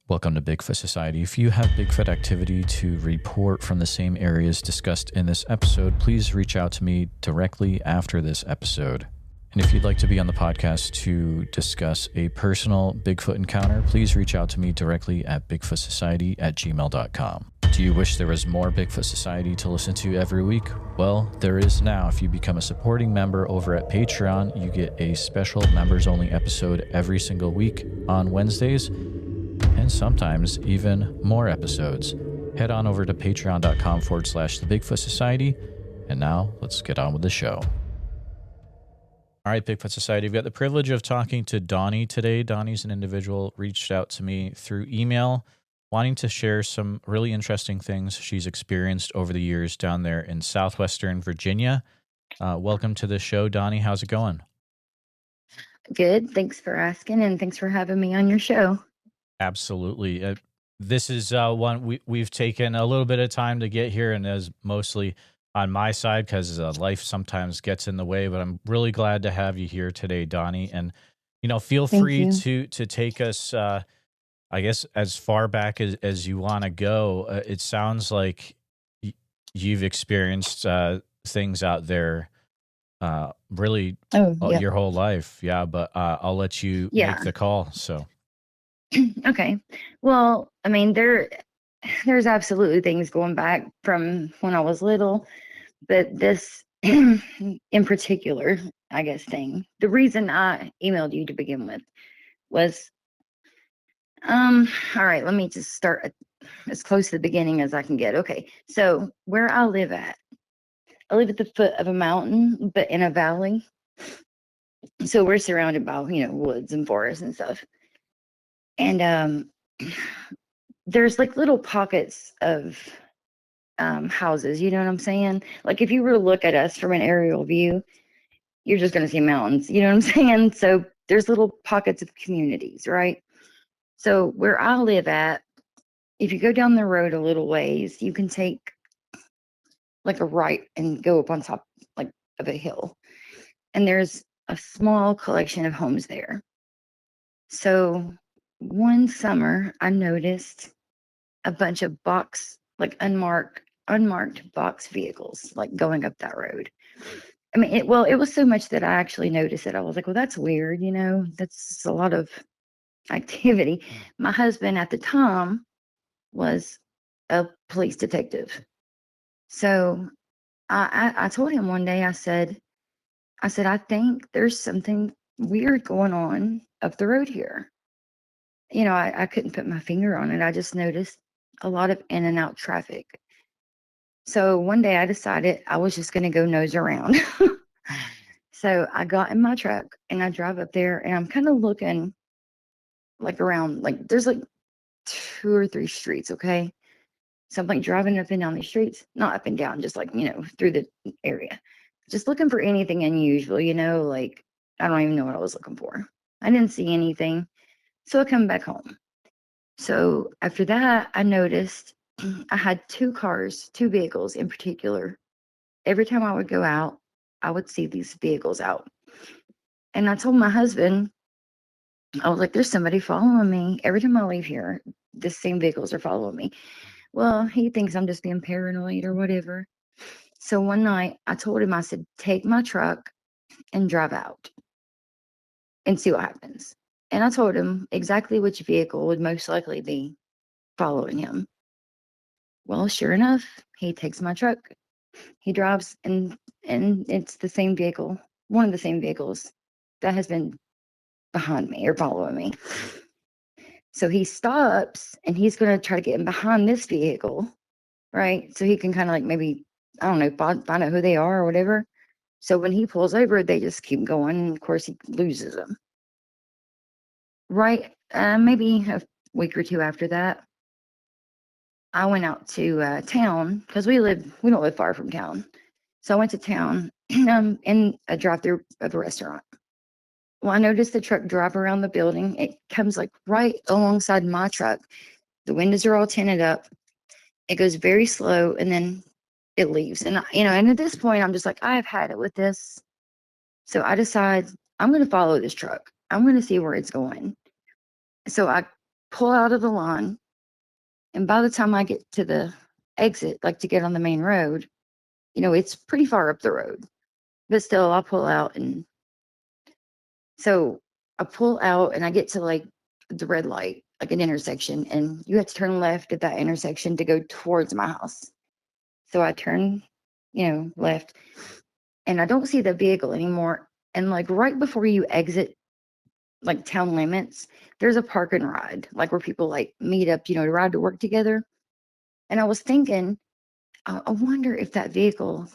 Welcome to Bigfoot Society. If you have Bigfoot activity to report from the same areas discussed in this episode, please reach out to me directly after this episode. And if you'd like to be on the podcast to discuss a personal Bigfoot encounter, please reach out to me directly at bigfootsociety@gmail.com. Do you wish there was more Bigfoot Society to listen to every week? Well, there is now. If you become a supporting member over at Patreon, you get a special members-only episode every single week on Wednesdays, and sometimes even more episodes. Head on over to patreon.com/the Bigfoot Society. And now let's get on with the show. All right, Bigfoot Society, we've got the privilege of talking to Donnie today. Donnie's an individual reached out to me through email, wanting to share some really interesting things she's experienced over the years down there in southwestern Virginia. Welcome to the show, Donnie. How's it going? Good. Thanks for asking, and thanks for having me on your show. Absolutely. This is one we've taken a little bit of time to get here, and is mostly on my side because life sometimes gets in the way, but I'm really glad to have you here today, Donnie. And, feel free to take us, I guess, as far back as you want to go. It sounds like you've experienced things out there really your whole life. Yeah, but I'll let you make the call. So. Okay. Well, I mean, there's absolutely things going back from when I was little, but this in particular, I guess, the reason I emailed you to begin with was, all right, let me just start as close to the beginning as I can get. Okay. So where I live at the foot of a mountain, but in a valley. So we're surrounded by, woods and forests and stuff. And there's like little pockets of houses, you know what I'm saying? Like if you were to look at us from an aerial view, you're just going to see mountains, you know what I'm saying? So there's little pockets of communities, right? So where I live at, if you go down the road a little ways, you can take like a right and go up on top like of a hill. And there's a small collection of homes there. So one summer, I noticed a bunch of unmarked box vehicles, like going up that road. I mean, it was so much that I actually noticed it. I was like, well, that's weird. That's a lot of activity. My husband at the time was a police detective. So I told him one day, I said, I think there's something weird going on up the road here. I couldn't put my finger on it. I just noticed a lot of in and out traffic. So one day I decided I was just going to go nose around. So I got in my truck and I drive up there, and I'm kind of looking like around, like there's like 2 or 3 streets. Okay. So I'm like driving up and down the streets, not up and down, just like, through the area, just looking for anything unusual, like I don't even know what I was looking for. I didn't see anything. So I come back home. So after that, I noticed I had 2 vehicles in particular. Every time I would go out, I would see these vehicles out. And I told my husband, I was like, there's somebody following me. Every time I leave here, the same vehicles are following me. Well, he thinks I'm just being paranoid or whatever. So one night I told him, I said, take my truck and drive out and see what happens. And I told him exactly which vehicle would most likely be following him. Well, sure enough, he takes my truck. He drives, and it's the same vehicle, one of the same vehicles that has been behind me or following me. So he stops, and he's going to try to get in behind this vehicle, right? So he can kind of like maybe, I don't know, find out who they are or whatever. So when he pulls over, they just keep going. And of course, he loses them. Right, maybe a week or 2 after that, I went out to town because we don't live far from town. So I went to town in a drive-through of a restaurant. Well, I noticed the truck drive around the building. It comes like right alongside my truck. The windows are all tinted up. It goes very slow, and then it leaves. And and at this point, I'm just like, I've had it with this. So I decide I'm going to follow this truck. I'm going to see where it's going. So I pull out of the line. And by the time I get to the exit, like to get on the main road, it's pretty far up the road. But still, I'll pull out. And so I pull out and I get to like the red light, like an intersection. And you have to turn left at that intersection to go towards my house. So I turn, left. And I don't see the vehicle anymore. And like right before you exit, like town limits, there's a park and ride, like where people like meet up, to ride to work together. And I was thinking, I wonder if that vehicle,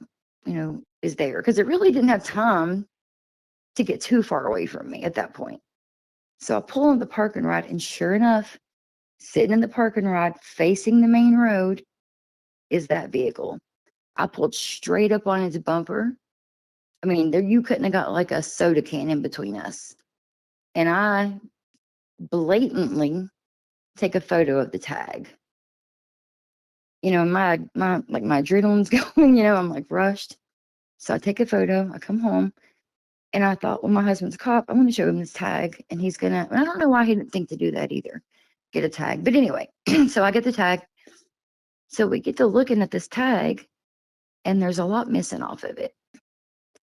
is there, because it really didn't have time to get too far away from me at that point. So I pull in the park and ride, and sure enough, sitting in the park and ride facing the main road is that vehicle. I pulled straight up on his bumper. I mean, there you couldn't have got like a soda can in between us. And I blatantly take a photo of the tag. My adrenaline's going, I'm like rushed. So I take a photo, I come home, and I thought, well, my husband's a cop. I'm going to show him this tag, and he's going to, I don't know why he didn't think to do that either, get a tag. But anyway, so I get the tag. So we get to looking at this tag, and there's a lot missing off of it.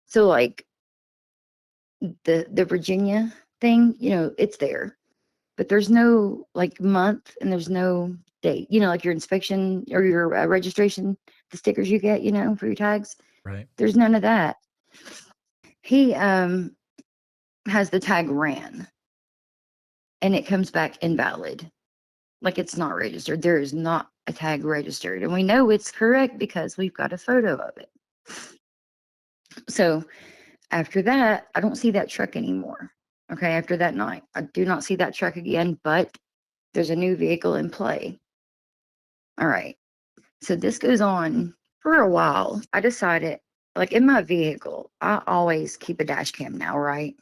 So like the Virginia thing, it's there, but there's no like month and there's no date, like your inspection or your registration, the stickers you get, for your tags. Right. There's none of that. He has the tag ran, and it comes back invalid. Like it's not registered. There is not a tag registered. And we know it's correct because we've got a photo of it. So after that, I don't see that truck anymore. Okay, after that night, I do not see that truck again, but there's a new vehicle in play. All right. So this goes on for a while. I decided, like in my vehicle, I always keep a dash cam now, right?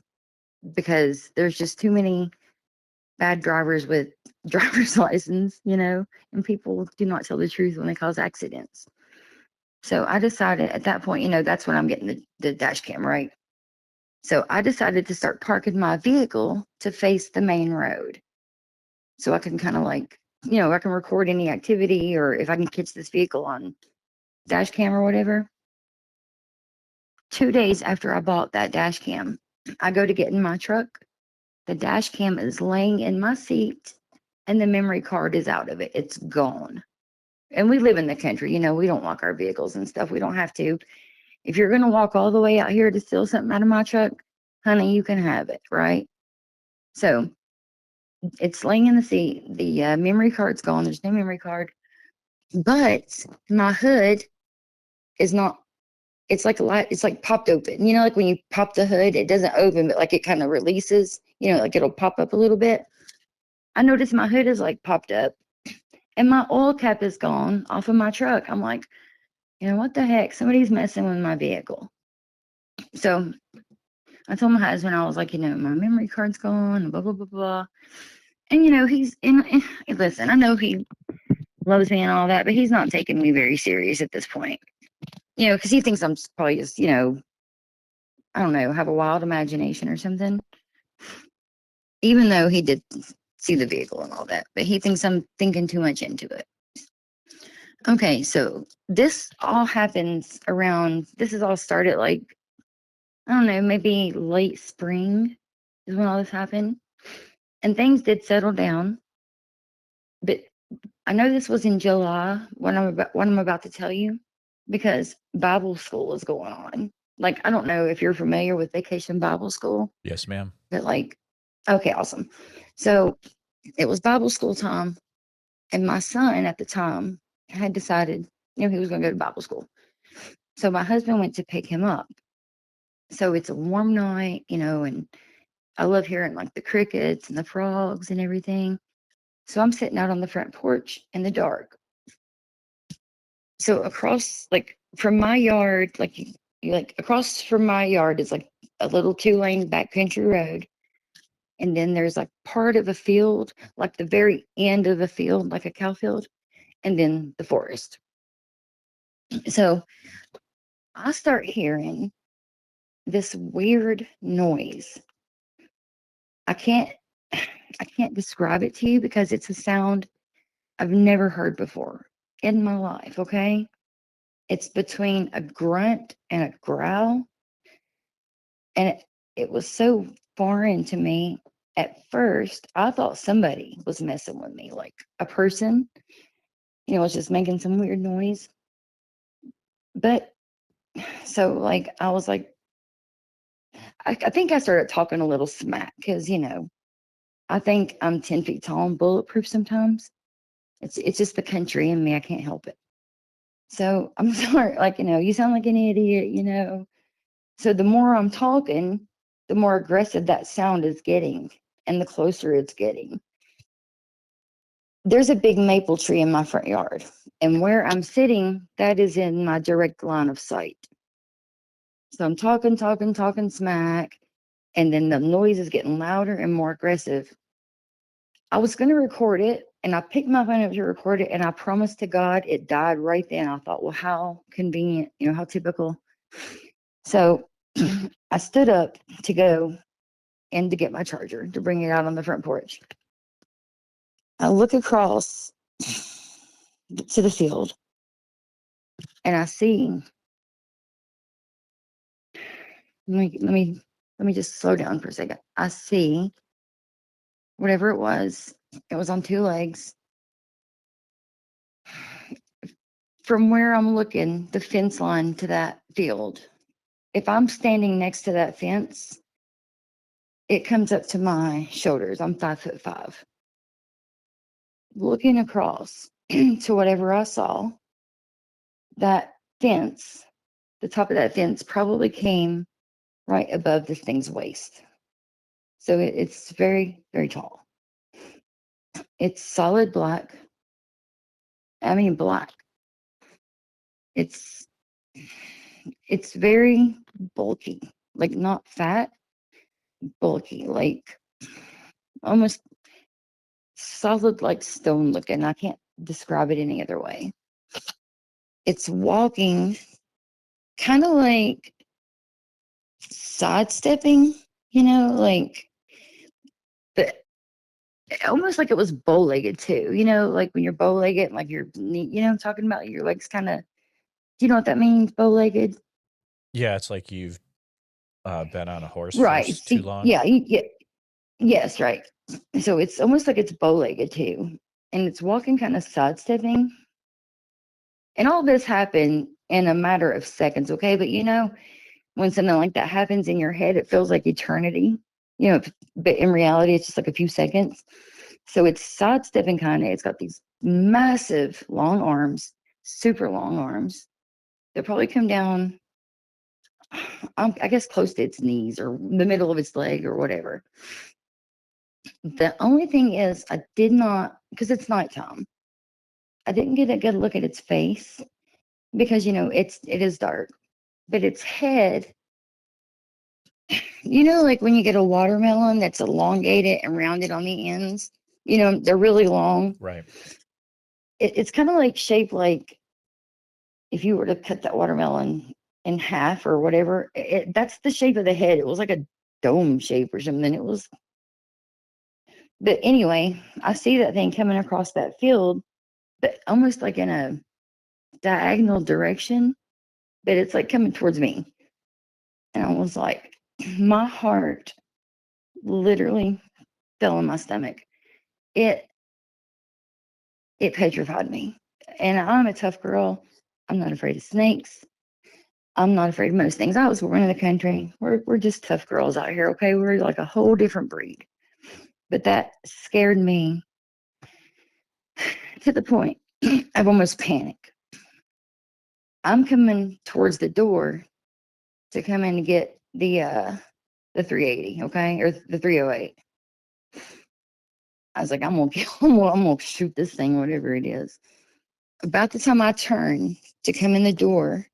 Because there's just too many bad drivers with driver's license, and people do not tell the truth when they cause accidents. So I decided at that point, that's when I'm getting the dash cam, right? So I decided to start parking my vehicle to face the main road. So I can kind of like, I can record any activity, or if I can catch this vehicle on dash cam or whatever. 2 days after I bought that dash cam, I go to get in my truck. The dash cam is laying in my seat and the memory card is out of it. It's gone. And we live in the country, we don't lock our vehicles and stuff. We don't have to. If you're going to walk all the way out here to steal something out of my truck, honey, you can have it, right? So it's laying in the seat. The memory card's gone. There's no memory card. But my hood is not, it's like a light, it's like popped open. Like when you pop the hood, it doesn't open, but like it kind of releases, like it'll pop up a little bit. I noticed my hood is like popped up, and my oil cap is gone off of my truck. I'm like, what the heck? Somebody's messing with my vehicle. So I told my husband, I was like, my memory card's gone, blah, blah, blah, blah. And, he's listen, I know he loves me and all that, but he's not taking me very serious at this point, because he thinks I'm probably just, I don't know, have a wild imagination or something. Even though he did see the vehicle and all that, but he thinks I'm thinking too much into it. Okay, so this all happens this is all started like, I don't know, maybe late spring is when all this happened. And things did settle down. But I know this was in July, what I'm about to tell you, because Bible school is going on. Like, I don't know if you're familiar with Vacation Bible School. Yes, ma'am. But like, okay, awesome. So it was Bible school time, and my son at the time had decided, he was going to go to Bible school. So my husband went to pick him up. So it's a warm night, and I love hearing like the crickets and the frogs and everything. So I'm sitting out on the front porch in the dark. So across, like from my yard, like across from my yard is like a little 2-lane backcountry road. And then there's like part of a field, like the very end of a field, like a cow field, and then the forest. So I start hearing this weird noise. I can't, I can't describe it to you because it's a sound I've never heard before in my life, okay? It's between a grunt and a growl. And it was so foreign to me. At first, I thought somebody was messing with me, like a person, was just making some weird noise. But so, like, I was like, I think I started talking a little smack because, I think I'm 10 feet tall and bulletproof sometimes. It's just the country in me. I can't help it. So I'm sorry, like, you sound like an idiot. So the more I'm talking, the more aggressive that sound is getting and the closer it's getting. There's a big maple tree in my front yard, and where I'm sitting, that is in my direct line of sight. So I'm talking smack, and then the noise is getting louder and more aggressive. I was going to record it, and I picked my phone up to record it, and I promised to God it died right then. I thought, well, how convenient, how typical. So I stood up to go and to get my charger to bring it out on the front porch. I look across to the field, and I see. Let me just slow down for a second. I see whatever it was. It was on two legs. From where I'm looking, the fence line to that field. If I'm standing next to that fence, it comes up to my shoulders. I'm 5'5". Looking across to whatever I saw, that fence, the top of that fence probably came right above this thing's waist. So it's very, very tall. It's solid black. I mean, black. It's very bulky, like not fat, bulky, like almost solid, like stone looking. I can't describe it any other way. It's walking kind of like sidestepping, like, but almost like it was bow-legged too, like when you're bow-legged, like your knee, I'm talking about your legs kind of, do you know what that means, bow-legged? Yeah, it's like you've been on a horse for Right. too See, long. yeah, yes, right. So it's almost like it's bow-legged too, and it's walking kind of sidestepping. And all this happened in a matter of seconds, okay? But when something like that happens in your head, it feels like eternity, but in reality, it's just like a few seconds. So it's sidestepping kind of. It's got these massive long arms, super long arms. They'll probably come down, I guess, close to its knees or the middle of its leg or whatever. The only thing is, I did not, because it's nighttime, I didn't get a good look at its face because it is dark, but its head, like when you get a watermelon that's elongated and rounded on the ends, they're really long. Right. It's kind of like shaped like if you were to cut that watermelon in half or whatever. That's the shape of the head. It was like a dome shape or something. But anyway, I see that thing coming across that field, but almost like in a diagonal direction, but it's like coming towards me. And I was like, my heart literally fell in my stomach. It petrified me. And I'm a tough girl. I'm not afraid of snakes. I'm not afraid of most things. I was born in the country. We're just tough girls out here, okay? We're like a whole different breed. But that scared me to the point of almost panic. I'm coming towards the door to come in and get the 380, okay, or the 308. I was like, I'm gonna shoot this thing, whatever it is. About the time I turn to come in the door,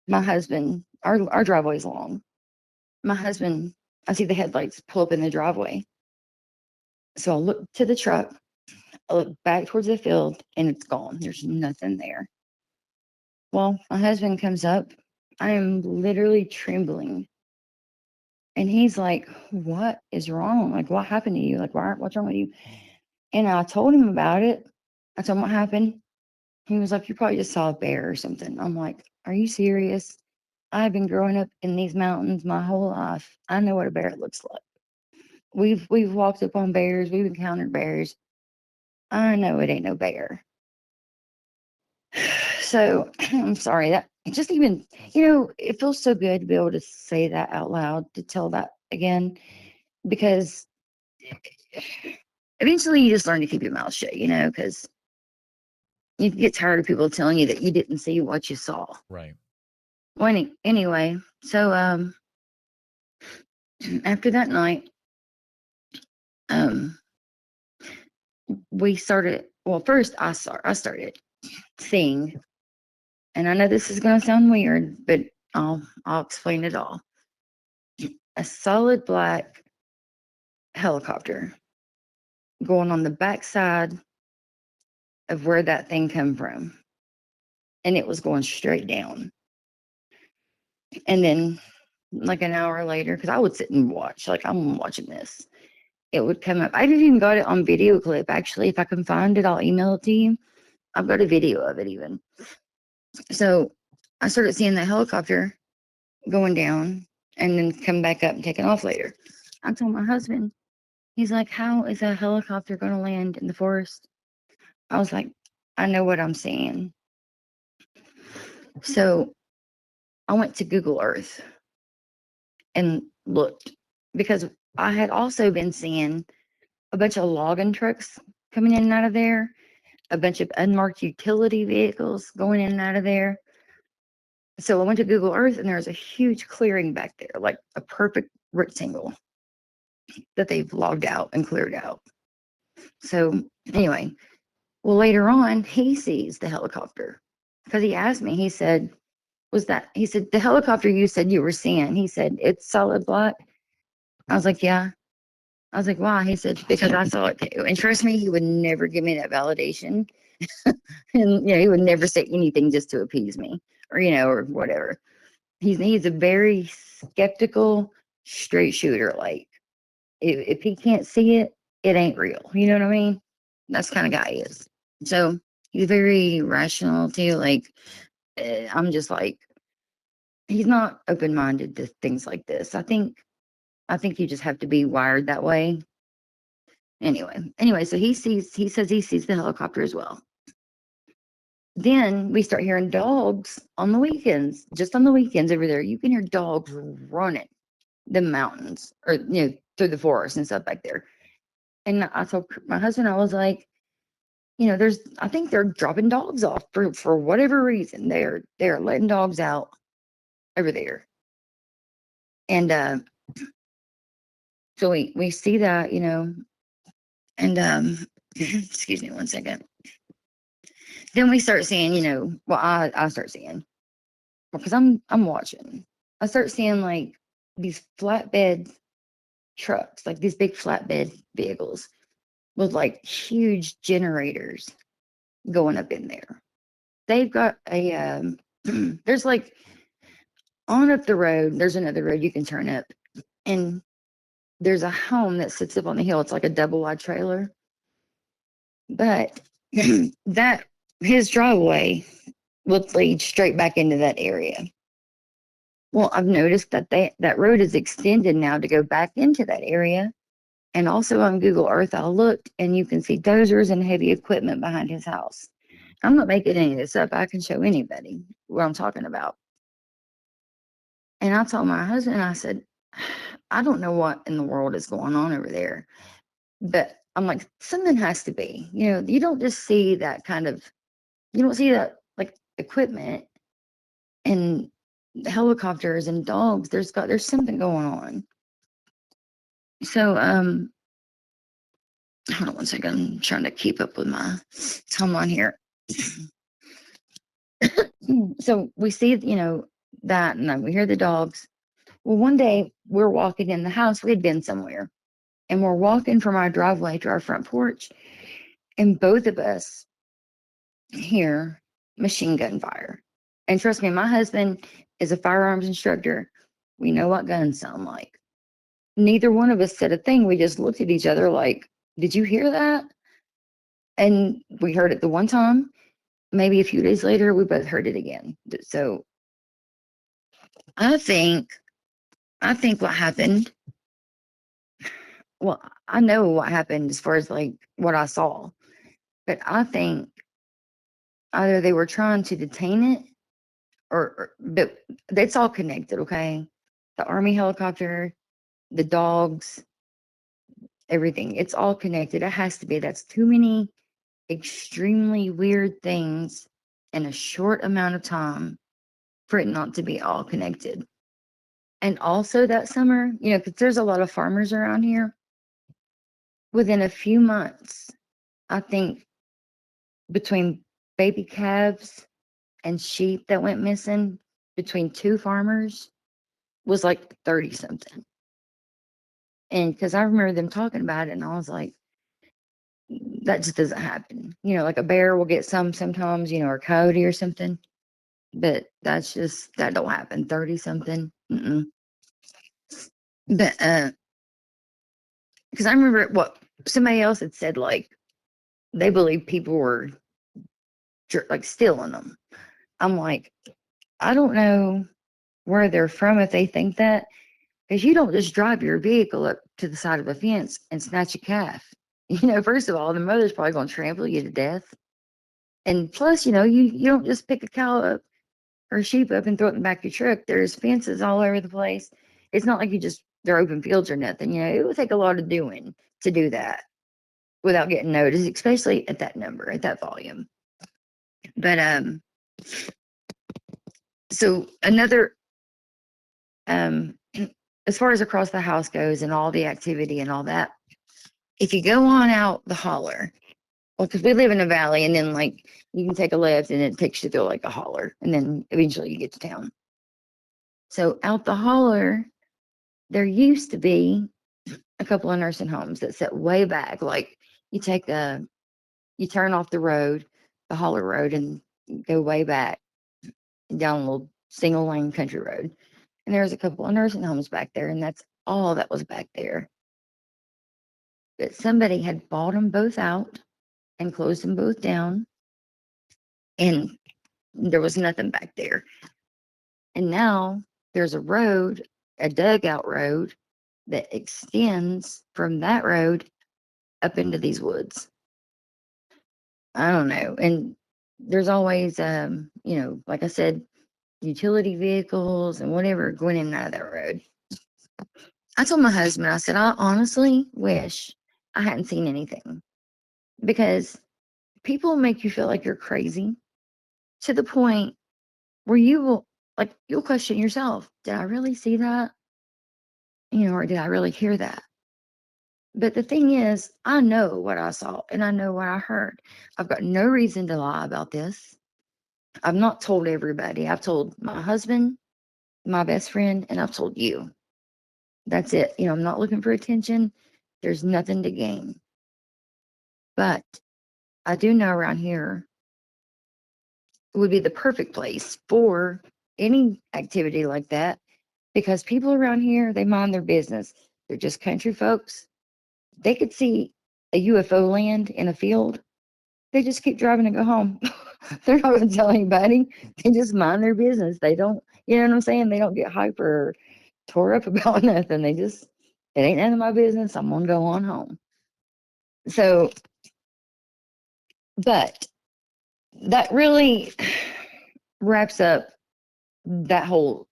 my husband, our driveway's long. My husband, I see the headlights pull up in the driveway. So I look to the truck, I look back towards the field, and it's gone. There's nothing there. Well, my husband comes up. I am literally trembling And he's like, what is wrong? Like, what happened to you? Like, what's wrong with you? And I told him about it. I told him what happened. He was like, you probably just saw a bear or something. I'm like, are you serious? I've been growing up in these mountains my whole life. I know what a bear looks like. We've walked up on bears. We've encountered bears. I know it ain't no bear. So I'm sorry that just even, it feels so good to be able to say that out loud, to tell that again, because eventually you just learn to keep your mouth shut, because you get tired of people telling you that you didn't see what you saw. Right. Well, anyway, so after that night, um, we started. Well, first I started seeing, and I know this is going to sound weird, but I'll explain it all. A solid black helicopter going on the backside of where that thing come from, and it was going straight down. And then, like an hour later, because I would sit and watch, like I'm watching this, it would come up. I didn't even got it on video clip. Actually, if I can find it, I'll email it to you. I've got a video of it even. So I started seeing the helicopter going down and then come back up and taking off later. I told my husband, he's like, how is a helicopter going to land in the forest? I was like, I know what I'm seeing. So I went to Google Earth and looked, because I had also been seeing a bunch of logging trucks coming in and out of there, a bunch of unmarked utility vehicles going in and out of there. So I went to Google Earth, and there's a huge clearing back there, like a perfect rectangle that they've logged out and cleared out. So anyway, well, later on, he sees the helicopter, because he asked me, he said, he said, the helicopter you said you were seeing, he said, it's solid black. I was like, yeah. I was like, why? He said, because I saw it too. And trust me, he would never give me that validation. And, he would never say anything just to appease me, or, or whatever. He's a very skeptical, straight shooter. Like, if he can't see it, it ain't real. You know what I mean? That's the kind of guy he is. So he's very rational too. Like, I'm just like, he's not open minded to things like this. I think you just have to be wired that way. Anyway, so he says he sees the helicopter as well. Then we start hearing dogs on the weekends. Just on the weekends over there, you can hear dogs running the mountains, or through the forest and stuff back there. And I told my husband, I was like, I think they're dropping dogs off for whatever reason. They're letting dogs out over there. And so we see that, and excuse me one second. Then we start seeing, well, I start seeing, because I'm watching. I start seeing like these flatbed trucks, like these big flatbed vehicles with like huge generators going up in there. They've got a there's like, on up the road, there's another road you can turn up, and there's a home that sits up on the hill. It's like a double wide trailer, but that his driveway would lead straight back into that area. Well, I've noticed that that road is extended now to go back into that area. And also on Google Earth, I looked, and you can see dozers and heavy equipment behind his house. I'm not making any of this up. I can show anybody what I'm talking about. And I told my husband, I said, I don't know what in the world is going on over there, but I'm like, something has to be. You don't just see that you don't see that like equipment and helicopters and dogs. There's something going on. So hold on one second. I'm trying to keep up with my timeline here. So we see, that, and then we hear the dogs. Well, one day we're walking in the house. We'd been somewhere, and we're walking from our driveway to our front porch, and both of us hear machine gun fire. And trust me, my husband is a firearms instructor. We know what guns sound like. neither one of us said a thing. We just looked at each other like, did you hear that? And we heard it the one time. Maybe a few days later, we both heard it again. So I think, I think what happened, well, I know what happened as far as like what I saw, but I think either they were trying to detain it but it's all connected, okay? The Army helicopter, the dogs, everything, it's all connected. It has to be. That's too many extremely weird things in a short amount of time for it not to be all connected. And also that summer, because there's a lot of farmers around here, within a few months, I think between baby calves and sheep that went missing, between two farmers, was like 30 something. And because I remember them talking about it, and I was like, that just doesn't happen. Like a bear will get sometimes, or a coyote or something. But that don't happen. 30 something. Mm-mm. But because I remember what somebody else had said, like they believe people were like stealing them. I'm like, I don't know where they're from if they think that, because you don't just drive your vehicle up to the side of a fence and snatch a calf. First of all, the mother's probably going to trample you to death. And plus, you don't just pick a cow up or a sheep up and throw it in the back of your truck. There's fences all over the place. It's not like they're open fields or nothing. It would take a lot of doing to do that without getting noticed, especially at that number, at that volume. But so another as far as across the house goes and all the activity and all that, if you go on out the holler, well, because we live in a valley, and then like you can take a left and it takes you through like a holler, and then eventually you get to town. So out the holler, there used to be a couple of nursing homes that set way back. Like you turn off the road, the holler road, and go way back down a little single lane country road. And there's a couple of nursing homes back there, and that's all that was back there. But somebody had bought them both out and closed them both down, and there was nothing back there. And now there's a road, a dugout road, that extends from that road up into these woods. I don't know. And there's always, like I said, utility vehicles and whatever going in and out of that road. I told my husband, I said, I honestly wish I hadn't seen anything, because people make you feel like you're crazy to the point where you'll question yourself. Did I really see that? Or did I really hear that? But the thing is, I know what I saw and I know what I heard. I've got no reason to lie about this. I've not told everybody. I've told my husband, my best friend, and I've told you. That's it. I'm not looking for attention. There's nothing to gain. But I do know around here would be the perfect place for any activity like that, because people around here, they mind their business. They're just country folks. They could see a UFO land in a field. They just keep driving and go home. They're not going to tell anybody. They just mind their business. They don't, you know what I'm saying? They don't get hyper or tore up about nothing. It ain't none of my business. I'm going to go on home. So, but that really wraps up that whole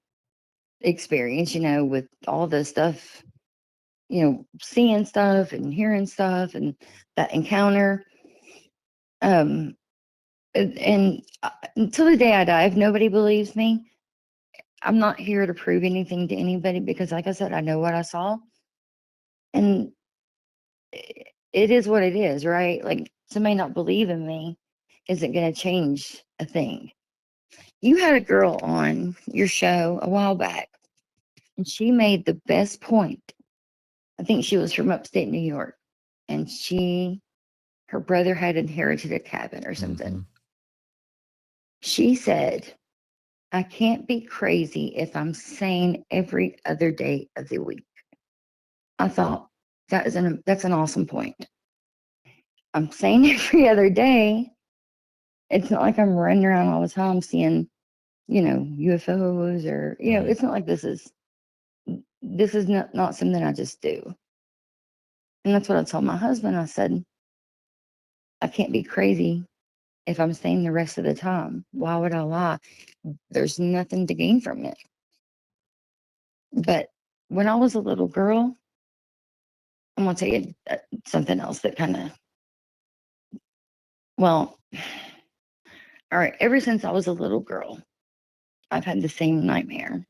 experience, with all the stuff, seeing stuff and hearing stuff and that encounter. And until the day I die, if nobody believes me, I'm not here to prove anything to anybody, because like I said, I know what I saw, and it is what it is, right? Like, somebody not believe in me isn't going to change a thing. You had a girl on your show a while back, and she made the best point. I think she was from upstate New York, and her brother had inherited a cabin or something. Mm-hmm. She said, I can't be crazy if I'm sane every other day of the week. I thought that's an awesome point. I'm saying every other day. It's not like I'm running around all the time seeing, UFOs or, Right. it's not like this is not something I just do. And that's what I told my husband. I said, I can't be crazy if I'm staying the rest of the time. Why would I lie? There's nothing to gain from it. But when I was a little girl, I'm going to tell you something else that kind of, well, all right, ever since I was a little girl, I've had the same nightmare.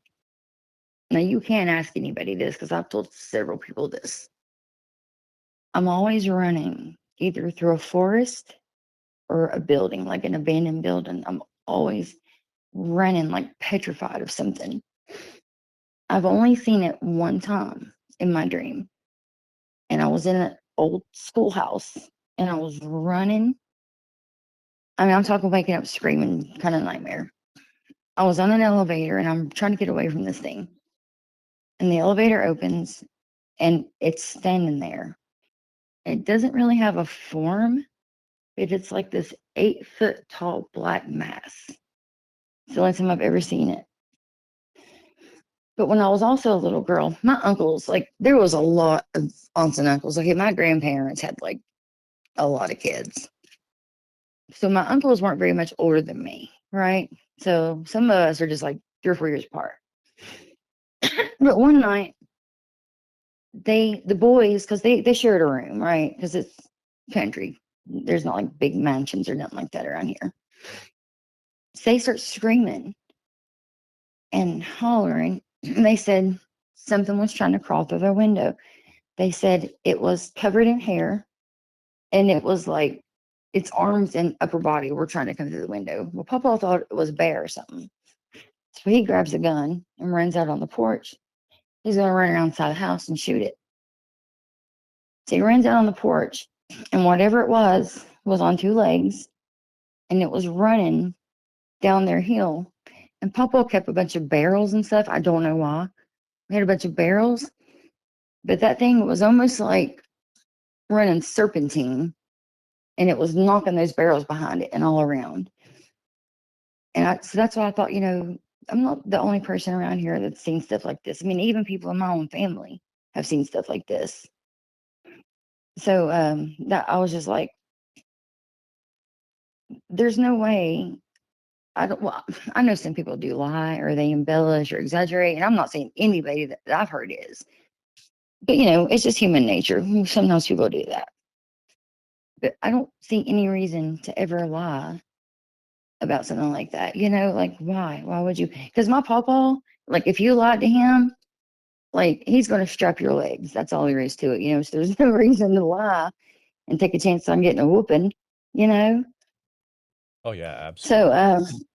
Now, you can't ask anybody this because I've told several people this. I'm always running either through a forest or a building, like an abandoned building. I'm always running like petrified of something. I've only seen it one time in my dream. And I was in an old schoolhouse and I was running. I mean, I'm talking waking up screaming kind of nightmare. I was on an elevator and I'm trying to get away from this thing. And the elevator opens and it's standing there. It doesn't really have a form, but it's like this 8-foot tall black mass. It's the only time I've ever seen it. But when I was also a little girl, my uncles, like there was a lot of aunts and uncles. Okay, my grandparents had like a lot of kids. So my uncles weren't very much older than me, right? So some of us are just like 3 or 4 years apart. But one night, the boys, because they shared a room, right? Because it's country. There's not like big mansions or nothing like that around here. So they start screaming and hollering. And they said something was trying to crawl through their window. They said it was covered in hair and it was like its arms and upper body were trying to come through the window. Well, Papa thought it was a bear or something. So he grabs a gun and runs out on the porch. He's going to run around inside the house and shoot it. So he runs out on the porch, and whatever it was on 2 legs, and it was running down their hill. And Papa kept a bunch of barrels and stuff. I don't know why. We had a bunch of barrels, but that thing was almost like running serpentine, and it was knocking those barrels behind it and all around. And so that's why I thought, I'm not the only person around here that's seen stuff like this. I mean, even people in my own family have seen stuff like this. So that I was just like, there's no way. Well, I know some people do lie or they embellish or exaggerate, and I'm not saying anybody that I've heard is, but it's just human nature. Sometimes people do that, but I don't see any reason to ever lie about something like that. Like why? Why would you? Because my papa, like if you lied to him, like he's going to strap your legs. That's all there is to it. So there's no reason to lie and take a chance on getting a whooping. You know. Oh yeah, So absolutely.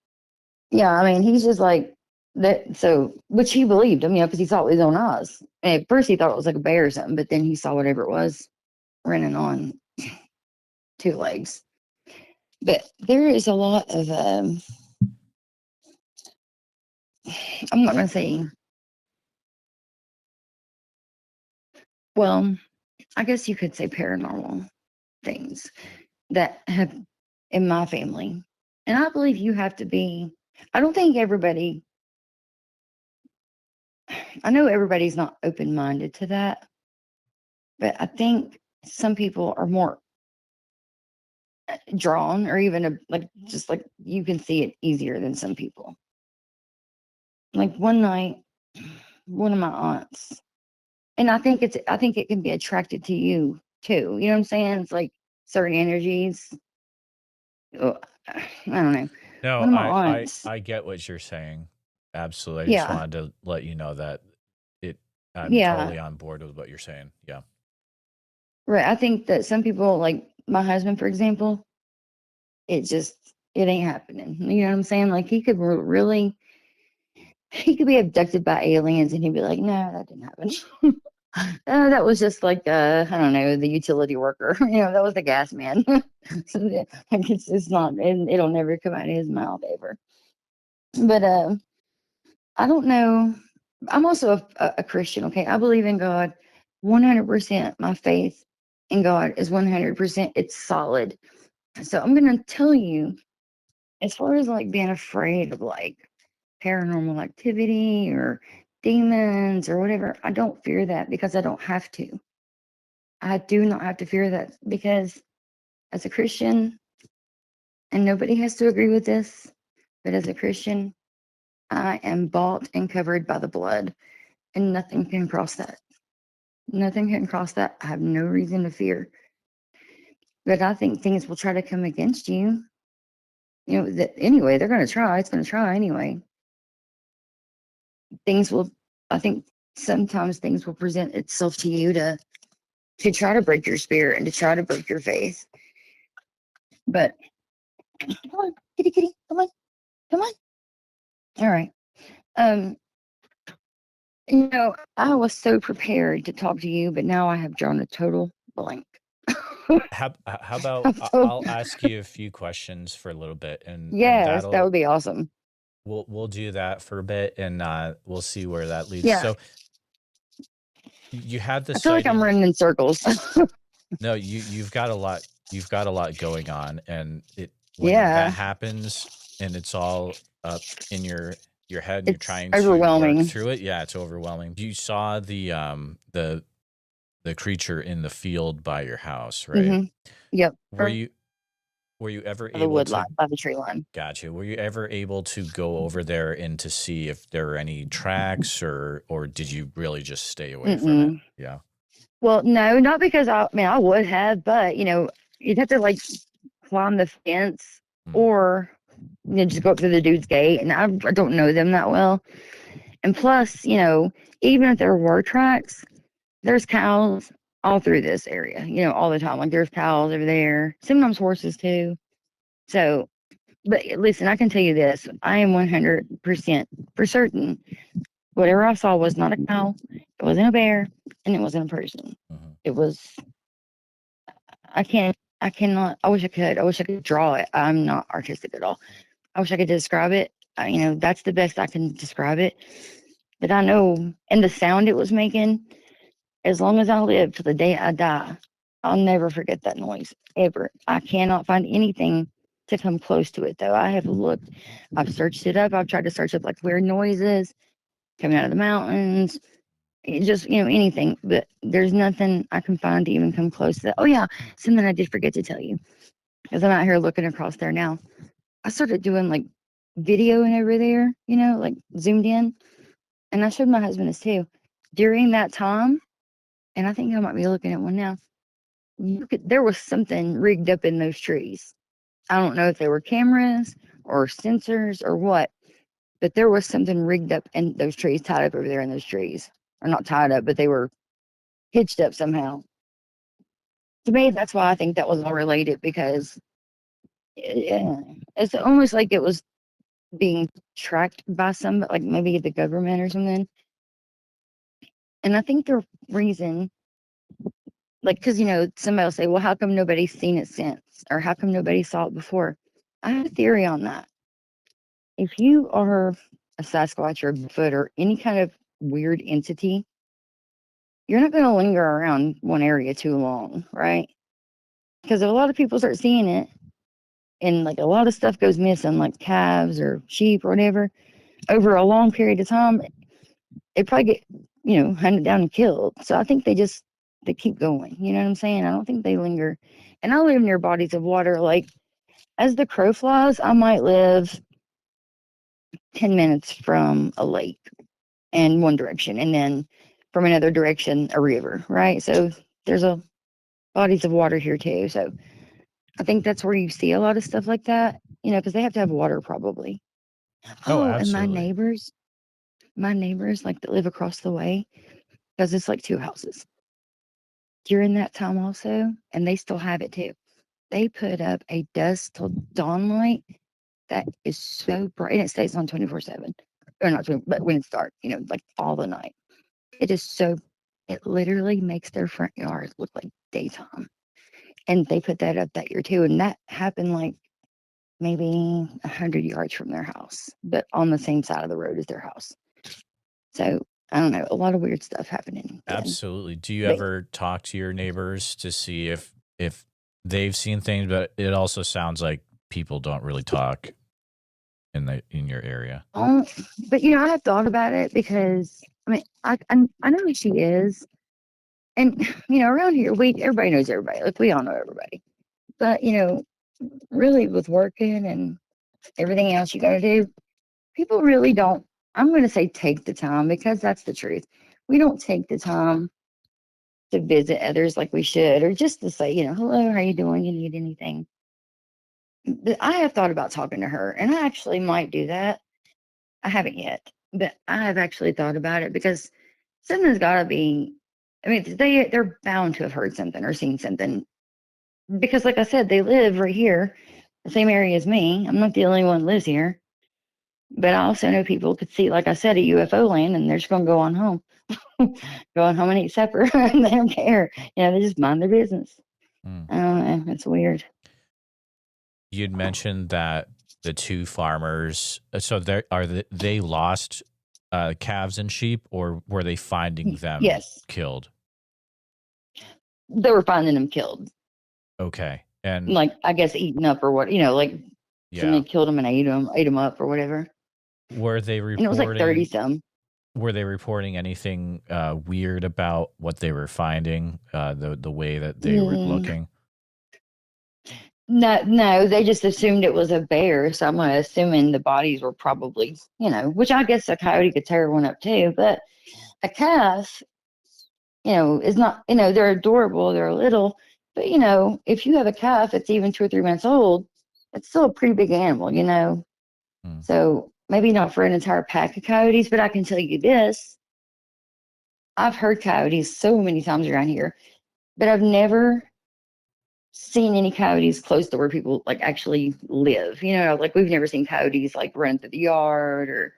yeah, I mean, he's just like that. So, which he believed him, because he saw it with his own eyes. And at first, he thought it was like a bear or something, but then he saw whatever it was running on 2 legs. But there is a lot of, I'm not going to say, well, I guess you could say paranormal things that have in my family. And I believe you have to be, I don't think everybody, I know everybody's not open minded to that, but I think some people are more drawn or even like just like you can see it easier than some people. Like one night, one of my aunts, and I think it can be attracted to you too. You know what I'm saying? It's like certain energies. Oh, I don't know. No, One of my I aunts, I get what you're saying. Absolutely. I just yeah, wanted to let you know that I'm yeah, totally on board with what you're saying. Yeah. right. I think that some people, like my husband, for example, it just it ain't happening. You know what I'm saying? Like he could really, he could be abducted by aliens, and he'd be like, no, that didn't happen. That was just like I don't know, the utility worker. That was the gas man. So yeah, like it's not, and it'll never come out of his mouth ever. But I don't know. I'm also a Christian. Okay, I believe in God, 100% my faith in God is 100%. It's solid. So I'm going to tell you, as far as like being afraid of like paranormal activity or demons or whatever, I don't fear that because I don't have to. I do not have to fear that because as a Christian, and nobody has to agree with this, but as a Christian, I am bought and covered by the blood, and nothing can cross that. Nothing can cross that. I have no reason to fear. But I think things will try to come against you. You know, that anyway, they're going to try. It's going to try anyway. Things will, I think sometimes things will present itself to you to try to break your spirit and to try to break your faith. But come on, kitty, kitty, come on, come on. All right. Um, you know, I was so prepared to talk to you, but now I have drawn a total blank. How about I'll ask you a few questions for a little bit, and Yes, that that'll would be awesome. we'll do that for a bit, and we'll see where that leads. Yeah, So you had the I feel like I'm sighting. running in circles. No, you've got a lot. You've got a lot going on, and it when that Yeah, happens, and it's all up in your head, and you're it's trying to work overwhelming. through it. Yeah, it's overwhelming. You saw the creature in the field by your house, right? Hmm. Yep. Were Or you were you ever the able wood to line by the tree line. Gotcha. Were you ever able to go over there and to see if there were any tracks, or did you really just stay away from it? Mm-mm. Yeah. Well, no, not because I mean, I would have, but you know, you'd have to like climb the fence Mm. or you know, just go up to the dude's gate. And I don't know them that well. And plus, you know, even if there were tracks, there's cows all through this area, you know, all the time. Like there's cows over there, sometimes horses too. So, but listen, I can tell you this I am 100% for certain. Whatever I saw was not a cow, it wasn't a bear, and it wasn't a person. Hmm. It was, I cannot, I wish I could. I wish I could draw it. I'm not artistic at all. I wish I could describe it. You know, that's the best I can describe it. But I know, and the sound it was making, as long as I live to the day I die, I'll never forget that noise ever. I cannot find anything to come close to it, though. I have looked, I've searched it up. I've tried to search up like weird noises coming out of the mountains, just, you know, anything. But there's nothing I can find to even come close to that. Oh, yeah, something I did forget to tell you as I'm out here looking across there now. I started doing like videoing over there, you know, like zoomed in. And I showed my husband this too. During that time, and I think I might be looking at one now, there was something rigged up in those trees. I don't know if they were cameras or sensors or what, but there was something rigged up in those trees, tied up over there in those trees. Or not tied up, but they were hitched up somehow. To me, that's why I think that was all related because yeah, it's almost like it was being tracked by some, like maybe the government or something. And I think the reason, like, because, you know, somebody will say, well, how come nobody's seen it since? Or how come nobody saw it before? I have a theory on that. If you are a Sasquatch or a Bigfoot or any kind of weird entity, you're not going to linger around one area too long, right? Because if a lot of people start seeing it and like a lot of stuff goes missing, like calves or sheep or whatever, over a long period of time, it probably get, you know, hunted down and killed. So I think they keep going. You know what I'm saying? I don't think they linger. And I live near bodies of water. Like as the crow flies, I might live 10 minutes from a lake in one direction, and then from another direction, a river. Right. So there's a bodies of water here too. So I think that's where you see a lot of stuff like that. You know, because they have to have water probably. Oh, Oh, and absolutely. my neighbors like that live across the way because it's like two houses during that time also, and they still have it too. They put up a dusk till dawn light that is so bright, and it stays on 24/7, or not 20, but when it's dark, you know, like all the night. It is so. It literally makes their front yard look like daytime, and they put that up that year too, and that happened like maybe 100 yards from their house, but on the same side of the road as their house. So I don't know, a lot of weird stuff happening again. Absolutely. Do you But ever talk to your neighbors to see if they've seen things? But it also sounds like people don't really talk in your area. um, but you know, I have thought about it because I mean, I know who she is, and you know, around here, we everybody knows everybody. Like we all know everybody. But you know, really, with working and everything else you got to do, people really don't. I'm going to say take the time because that's the truth. We don't take the time to visit others like we should, or just to say, you know, hello, how you doing? You need anything? But I have thought about talking to her, and I actually might do that. I haven't yet, but I have actually thought about it because something's got to be. I mean, they're bound to have heard something or seen something because, like I said, they live right here, the same area as me. I'm not the only one who lives here, but I also know people could see, like I said, a UFO land, and they're just going to go on home, go on home and eat supper, and they don't care. You know, they just mind their business. Mm. I don't know. It's weird. You'd mentioned that the two farmers, so they lost calves and sheep, or were they finding them Yes, killed? they were finding them killed, Okay, and like I guess eaten up or what. You know, like yeah, somebody killed them and ate them up or whatever. were they And it was like 30 reporting? some. Were they reporting anything weird about what they were finding? The way that they were Mm, looking. no, no, they just assumed it was a bear. So I'm assuming the bodies were probably, you know, which I guess a coyote could tear one up too. But a calf, you know, is not, you know, they're adorable, they're little. But, you know, if you have a calf that's even 2 or 3 months old, it's still a pretty big animal, you know. Hmm. So maybe not for an entire pack of coyotes, but I can tell you this. I've heard coyotes so many times around here, but I've never seen any coyotes close to where people like actually live. You know, like we've never seen coyotes like run through the yard or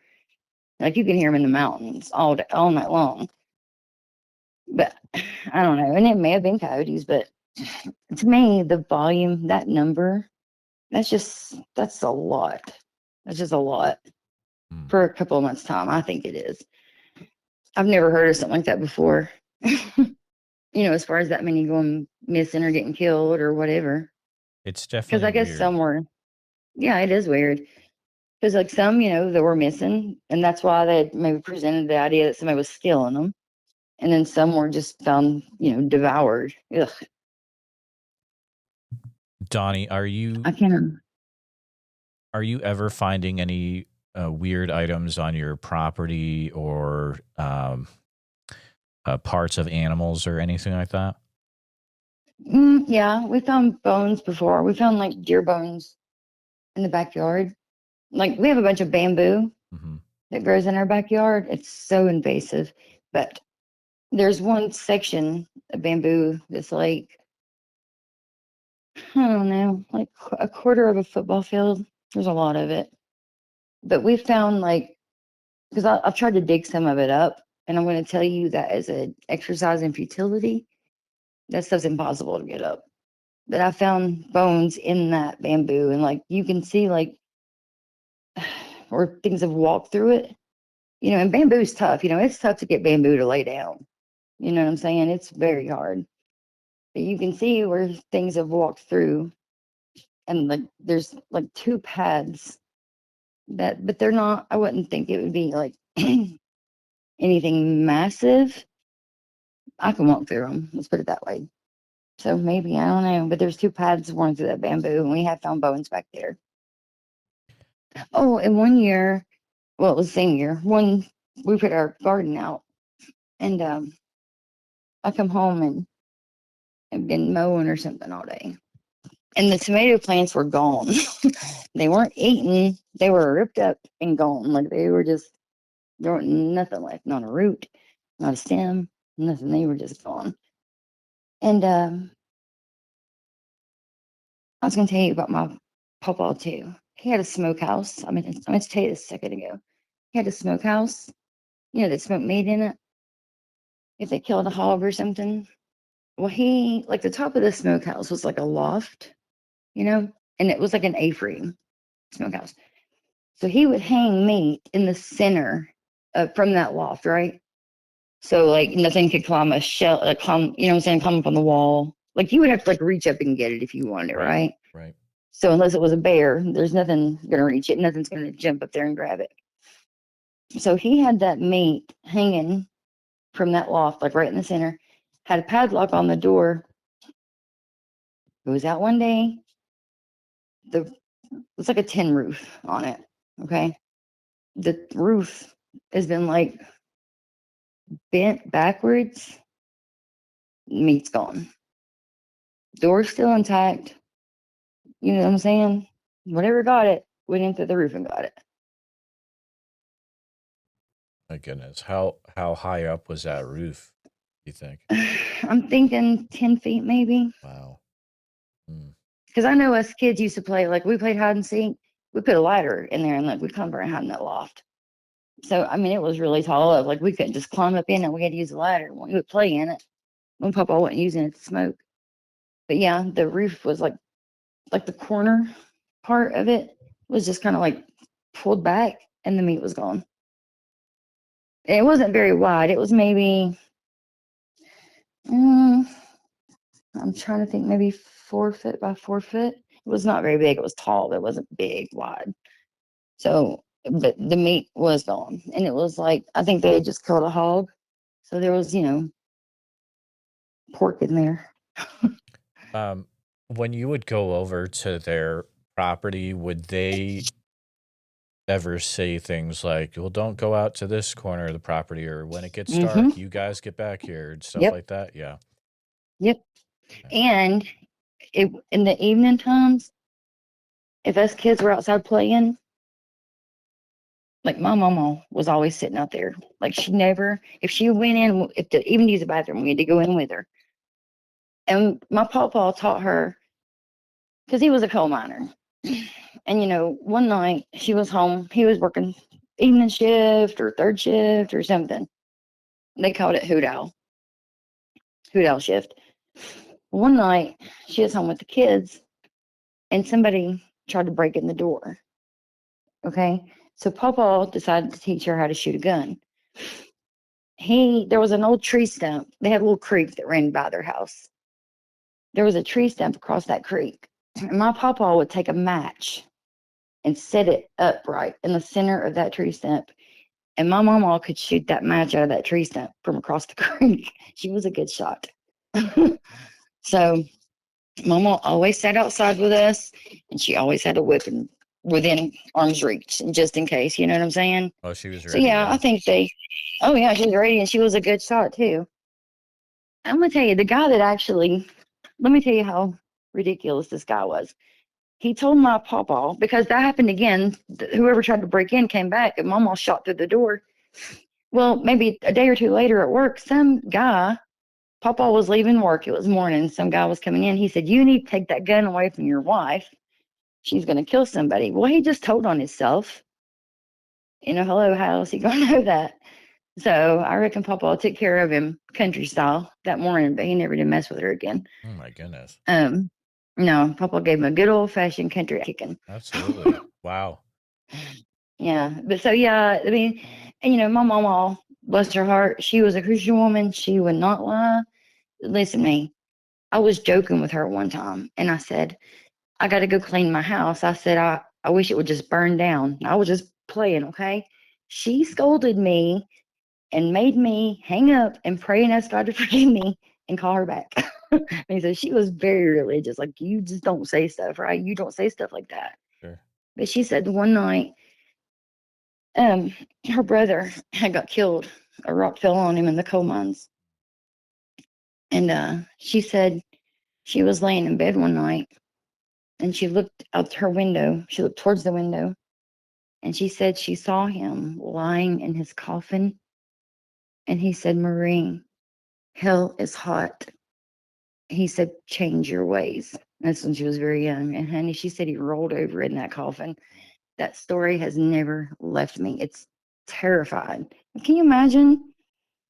like you can hear them in the mountains all night long. But I don't know, and it may have been coyotes, but to me, the volume, that number, that's a lot. That's just a lot Hmm. for a couple of months' time. I think it is. I've never heard of something like that before. You know, as far as that many going missing or getting killed or whatever. It's Because definitely I guess weird. some were, yeah, it is weird. Because like some, you know, that were missing, and that's why they maybe presented the idea that somebody was stealing them, and then some were just found, you know, devoured. Ugh, Donnie, I can't. are you ever finding any weird items on your property or parts of animals or anything like that? Yeah, we found bones before. We found like deer bones in the backyard. Like we have a bunch of bamboo Hmm. that grows in our backyard. It's so invasive, but there's one section of bamboo that's like I don't know, like a quarter of a football field. There's a lot of it. But we found like, because I've tried to dig some of it up, and I'm going to tell you that as an exercise in futility, that stuff's impossible to get up. But I found bones in that bamboo, and like you can see, like, or things have walked through it. You know, and bamboo's tough. You know, it's tough to get bamboo to lay down. You know what I'm saying? It's very hard. But you can see where things have walked through, and like there's like two paths that, but they're not. I wouldn't think it would be like anything massive. I can walk through them. Let's put it that way. So maybe I don't know, but there's two paths going through that bamboo, and we have found bones back there. Oh, and one year, well, it was the same year. One we put our garden out, and I come home and have been mowing or something all day, and the tomato plants were gone. They weren't eaten; they were ripped up and gone. Like they were just there was nothing left, not a root, not a stem, nothing. They were just gone. And I was going to tell you about my papa too. He had a smokehouse. I meant to tell you this a second ago. He had a smokehouse, you know, that smoked meat in it. If they killed a hog or something, well, he like the top of the smokehouse was like a loft, you know, and it was like an A-frame smokehouse. So he would hang meat in the center from that loft, right? So like nothing could climb a shell, climb, you know what I'm saying, climb up on the wall. Like you would have to like reach up and get it if you wanted it, Right. right? Right. So unless it was a bear, there's nothing gonna reach it. Nothing's gonna jump up there and grab it. So he had that meat hanging from that loft, like right in the center, had a padlock on the door. It was out one day. The It's like a tin roof on it. Okay. The roof has been like bent backwards. Meat's gone. Door's still intact. You know what I'm saying? Whatever got it went into the roof and got it. My goodness. How high up was that roof, you think? I'm thinking 10 feet maybe. Wow. Mm. Because I know us kids used to play, like we played hide and seek. We put a ladder in there and like we climbed around in that loft. So, I mean, it was really tall up. Like we couldn't just climb up in it. We had to use a ladder. We would play in it. When Papa wasn't using it to smoke. But yeah, the roof was like the corner part of it was just kind of like pulled back and the meat was gone. And it wasn't very wide. It was maybe, mm, I'm trying to think, maybe 4 foot by 4 foot. It was not very big. It was tall, but it wasn't big, wide. So, but the meat was gone. And it was like, I think they had just killed a hog. So there was, pork in there. Um, when you would go over to their property, would they ever say things like, "Well, don't go out to this corner of the property," or "When it gets Mm-hmm. dark, you guys get back here," and stuff Yep. like that? Yeah. Yep. Okay. And in the evening times, if us kids were outside playing, like my mama was always sitting out there. Like she never, if she went in, if to even use the bathroom, we had to go in with her. And my papa taught her because he was a coal miner. And one night she was home. He was working evening shift or third shift or something. They called it hoot owl shift. One night she was home with the kids, and somebody tried to break in the door. Okay, so Papa decided to teach her how to shoot a gun. There was an old tree stump. They had a little creek that ran by their house. There was a tree stump across that creek. And my papa would take a match and set it upright in the center of that tree stump. And my mama could shoot that match out of that tree stump from across the creek. She was a good shot. So mama always sat outside with us, and she always had a weapon within arm's reach, just in case, you know what I'm saying? Oh, she was So ready, yeah, I yeah. think oh yeah, she was ready, and she was a good shot too. I'm gonna tell you, the guy that actually, let me tell you how ridiculous this guy was. He told my papa, because that happened again. Whoever tried to break in came back, and mama shot through the door. Well, maybe a day or two later at work, some guy, papa was leaving work. It was morning. Some guy was coming in. He said, "You need to take that gun away from your wife. She's gonna kill somebody." Well, he just told on himself. Hello, how else he gonna know that? So I reckon Papa took care of him country style that morning, but he never did mess with her again. Oh my goodness. Um, no, Papa gave him a good old fashioned country kicking. Absolutely. Wow. Yeah, but so yeah, I mean, and my mama, bless her heart, she was a Christian woman. She would not lie. Listen to me. I was joking with her one time, and I said, "I got to go clean my house." I said, I wish it would just burn down. I was just playing, okay? She scolded me and made me hang up and pray and ask God to forgive me and call her back. And so she was very religious. Like, you just don't say stuff, right? You don't say stuff like that. Sure. But she said one night, her brother had got killed. A rock fell on him in the coal mines. And she said she was laying in bed one night and she looked out her window. She looked towards the window and she said she saw him lying in his coffin. And he said, "Maureen, hell is hot." He said, "Change your ways." That's when she was very young. And honey, she said he rolled over in that coffin. That story has never left me. It's terrifying. Can you imagine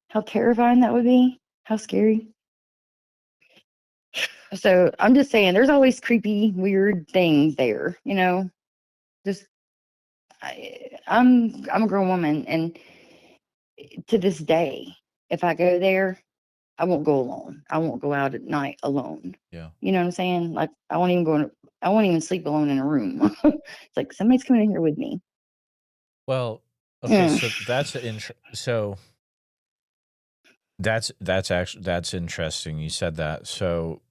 how terrifying that would be? How scary? So I'm just saying, there's always creepy, weird things there. Just I'm a grown woman, and to this day, if I go there, I won't go alone. I won't go out at night alone. Yeah. You know what I'm saying? Like I won't even I won't even sleep alone in a room. It's like somebody's coming in here with me. Well, okay, Mm. so that's interesting. You said that. So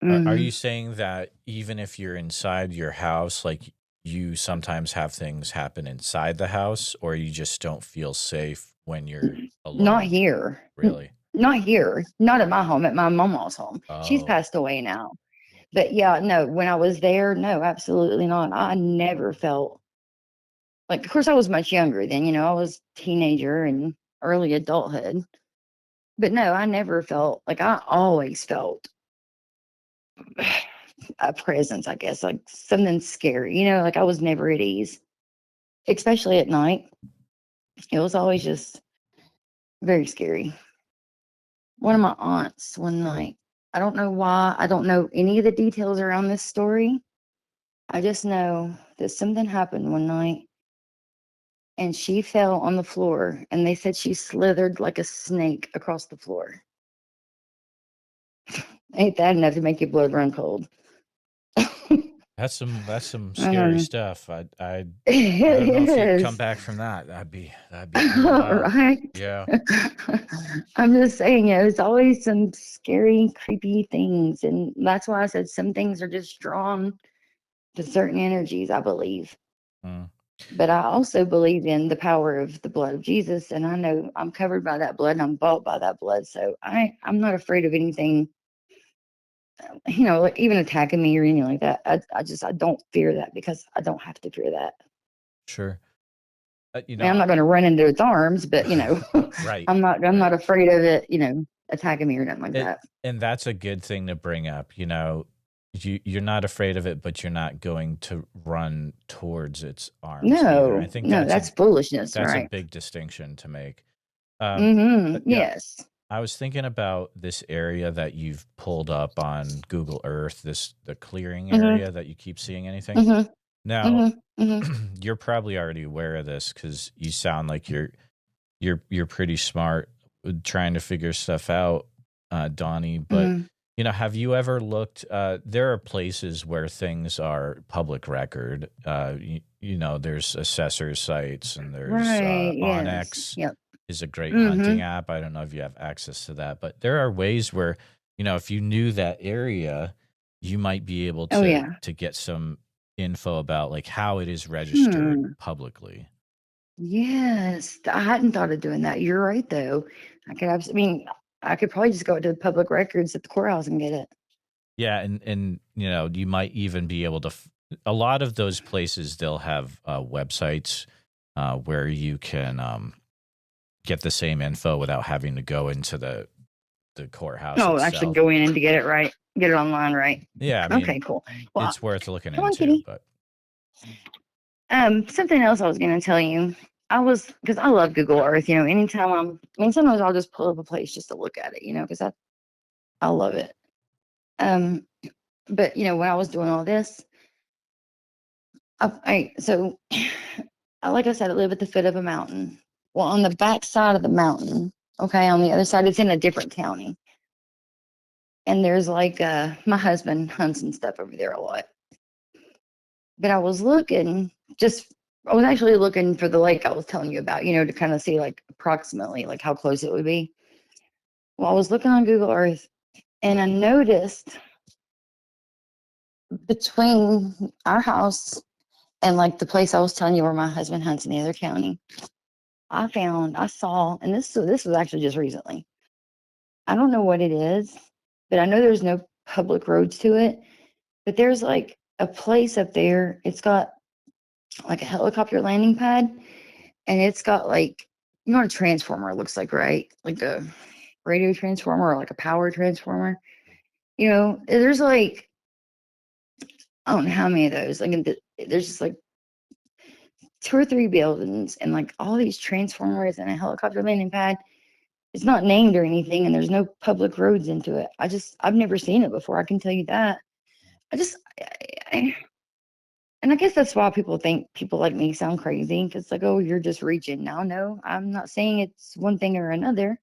are Hmm. you saying that even if you're inside your house, like you sometimes have things happen inside the house, or you just don't feel safe when you're Not alone? here. Really? Not here. Not at my home, at my mama's home. She's Oh, passed away now. But yeah, no, when I was there, no, absolutely not. I never felt like, of course, I was much younger then, I was teenager and early adulthood. But no, I never felt like I always felt a presence, I guess, like something scary, like I was never at ease, especially at night. It was always just very scary. One of my aunts one night, I don't know why, I don't know any of the details around this story. I just know that something happened one night and she fell on the floor and they said she slithered like a snake across the floor. Ain't that enough to make your blood run cold? that's some scary Um, stuff. I it don't know if you'd come is. back from that. That'd be pretty wild. Right? Yeah. I'm just saying, it's always some scary, creepy things. And that's why I said some things are just drawn to certain energies, I believe. Mm. But I also believe in the power of the blood of Jesus. And I know I'm covered by that blood and I'm bought by that blood. So I'm not afraid of anything, like even attacking me or anything like that. I don't fear that because I don't have to fear that. Sure. You I mean, I'm know, not going to run into its arms, but right, I'm right. not afraid of it, attacking me or nothing like It, that. and that's a good thing to bring up. You're not afraid of it, but you're not going to run towards its arms either. I No, think no, that's foolishness, that's a right? big distinction to make. Um, Mm-hmm. yeah, Yes. I was thinking about this area that you've pulled up on Google Earth, the clearing Mm-hmm. area that you keep seeing anything. Mm-hmm. Now, Mm-hmm. Mm-hmm. you're probably already aware of this because you sound like you're pretty smart with trying to figure stuff out, Donnie. But Mm-hmm. have you ever looked? There are places where things are public record. There's assessor sites and there's Right. Yes. Onyx Yep. is a great hunting Mm-hmm. app. I don't know if you have access to that, but there are ways where if you knew that area, you might be able Oh to yeah. to get some info about like how it is registered Hmm. publicly. Yes. I hadn't thought of doing that. You're right, though. I mean, I could probably just go to the public records at the courthouse and get it. Yeah, and you might even be able to. A lot of those places they'll have websites where you can get the same info without having to go into the courthouse Oh, actually itself. go in and to get it right, get it online, right? Yeah, I Okay, mean cool. Well, it's worth looking come on, into, kitty. but Something else I was going to tell you. Because I love Google Earth. Anytime sometimes I'll just pull up a place just to look at it. Because I love it. Um, but when I was doing all this, so like I said, I live at the foot of a mountain. Well, on the back side of the mountain, okay, on the other side, it's in a different county. And there's like my husband hunts and stuff over there a lot. But I was actually looking for the lake I was telling you about, to kind of see like approximately like how close it would be. Well, I was looking on Google Earth and I noticed between our house and like the place I was telling you where my husband hunts in the other county, I saw, and this was actually just recently. I don't know what it is, but I know there's no public roads to it. But there's like a place up there. It's got like a helicopter landing pad, and it's got like what a transformer looks like, right? Like a radio transformer or like a power transformer. There's like I don't know how many of those. Like there's just like two or three buildings and like all these transformers and a helicopter landing pad. It's not named or anything, and there's no public roads into it. I've never seen it before. I can tell you that. I just, I, and I guess that's why people think people like me sound crazy because like, oh, you're just reaching. Now, no, I'm not saying it's one thing or another.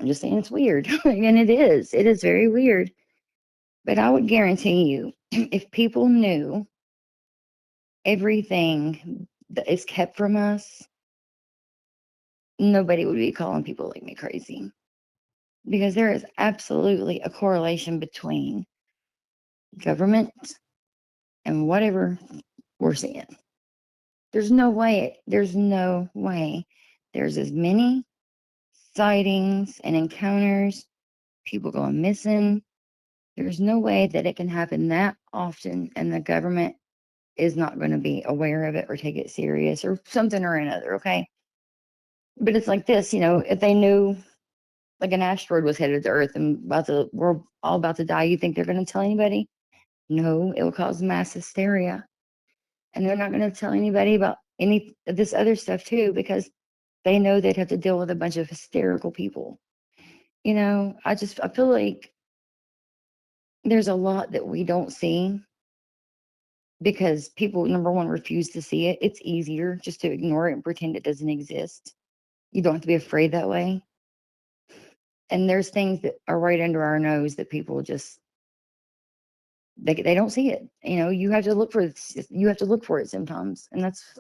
I'm just saying it's weird. And it is. It is very weird. But I would guarantee you, if people knew everything that is kept from us, nobody would be calling people like me crazy. Because there is absolutely a correlation between government and whatever we're seeing. There's no way, there's as many sightings and encounters, people going missing. There's no way that it can happen that often and the government is not going to be aware of it or take it serious or something or another, okay? But it's like this, if they knew like an asteroid was headed to Earth and we're all about to die, you think they're going to tell anybody? No, it will cause mass hysteria. And they're not going to tell anybody about any of this other stuff too, because they know they'd have to deal with a bunch of hysterical people. I feel like there's a lot that we don't see because people, number one, refuse to see it. It's easier just to ignore it and pretend it doesn't exist. You don't have to be afraid that way. And there's things that are right under our nose that people just they don't see it. You have to look for it. You have to look for it sometimes, and that's